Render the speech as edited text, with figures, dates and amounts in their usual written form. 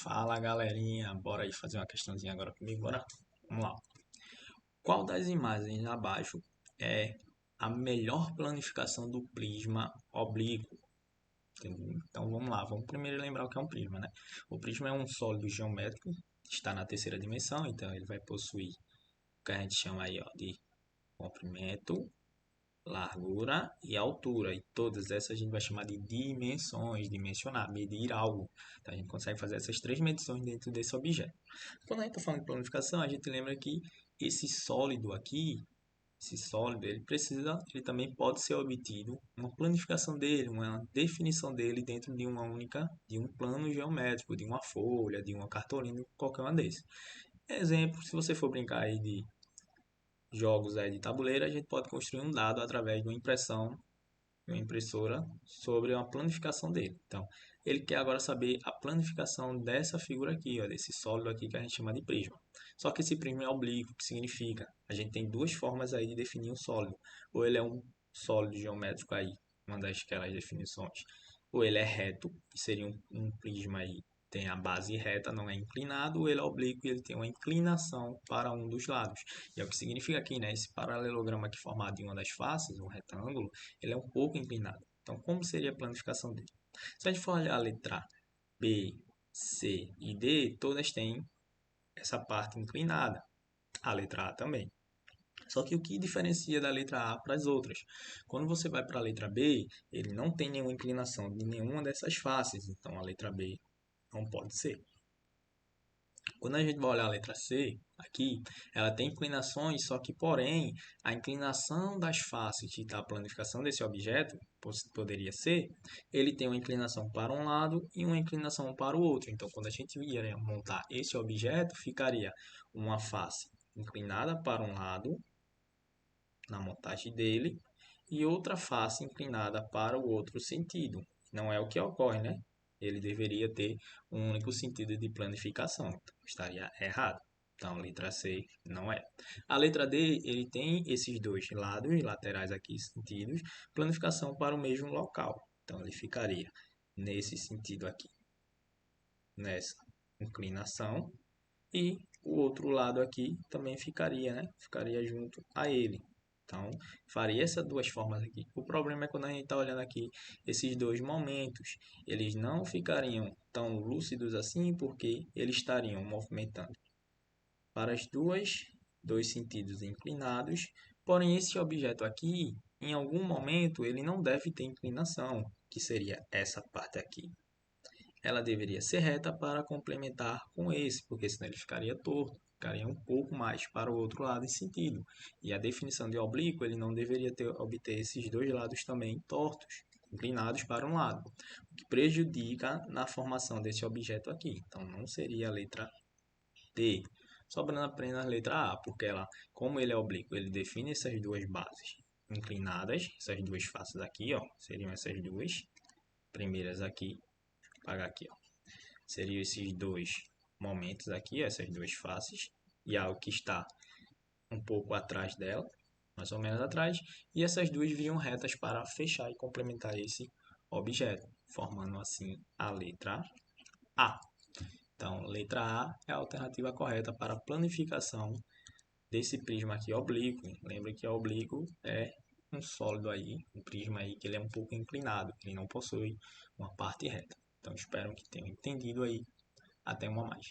Fala galerinha, bora aí fazer uma questãozinha agora comigo, bora? Vamos lá. Qual das imagens abaixo é a melhor planificação do prisma oblíquo? Entendeu? Então vamos lá, vamos primeiro lembrar o que é um prisma, né? O prisma é um sólido geométrico, está na terceira dimensão, então ele vai possuir o que a gente chama aí ó, de comprimento, largura e altura. E todas essas a gente vai chamar de dimensões, dimensionar, medir algo. Então a gente consegue fazer essas três medições dentro desse objeto. Quando a gente está falando de planificação, a gente lembra que esse sólido aqui, esse sólido, ele também pode ser obtido uma planificação dele, uma definição dele dentro de um plano geométrico, de uma folha, de uma cartolina, qualquer um desses. Exemplo, se você for brincar aí de jogos aí de tabuleiro, a gente pode construir um dado através de uma impressão, de uma impressora, sobre uma planificação dele. Então, ele quer agora saber a planificação dessa figura aqui, ó, desse sólido aqui que a gente chama de prisma. Só que esse prisma é oblíquo, que significa? A gente tem duas formas aí de definir um sólido. Ou ele é um sólido geométrico aí, uma daquelas definições. Ou ele é reto, que seria um prisma aí tem a base reta, não é inclinado, ele é oblíquo e ele tem uma inclinação para um dos lados. E é o que significa aqui, né? Esse paralelograma aqui formado em uma das faces, um retângulo, ele é um pouco inclinado. Então, como seria a planificação dele? Se a gente for olhar a letra B, C e D, todas têm essa parte inclinada. A letra A também. Só que o que diferencia da letra A para as outras? Quando você vai para a letra B, ele não tem nenhuma inclinação de nenhuma dessas faces. Então, a letra B não pode ser. Quando a gente vai olhar a letra C, aqui, ela tem inclinações, só que, porém, a inclinação das faces da planificação desse objeto, poderia ser, ele tem uma inclinação para um lado e uma inclinação para o outro. Então, quando a gente iria montar esse objeto, ficaria uma face inclinada para um lado, na montagem dele, e outra face inclinada para o outro sentido. Não é o que ocorre, né? Ele deveria ter um único sentido de planificação. Então, estaria errado. Então, letra C não é. A letra D, ele tem esses dois lados laterais aqui, sentidos, planificação para o mesmo local. Então, ele ficaria nesse sentido aqui, nessa inclinação. E o outro lado aqui também ficaria, né? Ficaria junto a ele. Então, faria essas duas formas aqui. O problema é quando a gente está olhando aqui esses dois momentos, eles não ficariam tão lúcidos assim, porque eles estariam movimentando para as dois sentidos inclinados. Porém, esse objeto aqui, em algum momento, ele não deve ter inclinação, que seria essa parte aqui. Ela deveria ser reta para complementar com esse, porque senão ele ficaria torto, ficaria um pouco mais para o outro lado em sentido. E a definição de oblíquo, ele não deveria obter esses dois lados também tortos, inclinados para um lado, o que prejudica na formação desse objeto aqui. Então, não seria a letra D. Sobrando apenas a letra A, porque ela, como ele é oblíquo, ele define essas duas bases inclinadas, essas duas faces aqui, ó, seriam essas duas primeiras aqui, pagar aqui, ó. Seriam esses dois momentos aqui, essas duas faces, e algo que está um pouco atrás dela, mais ou menos atrás, e essas duas viriam retas para fechar e complementar esse objeto, formando assim a letra A. Então, letra A é a alternativa correta para a planificação desse prisma aqui oblíquo. Lembra que oblíquo é um sólido aí, um prisma aí que ele é um pouco inclinado, ele não possui uma parte reta. Então, espero que tenham entendido aí. Até uma mais.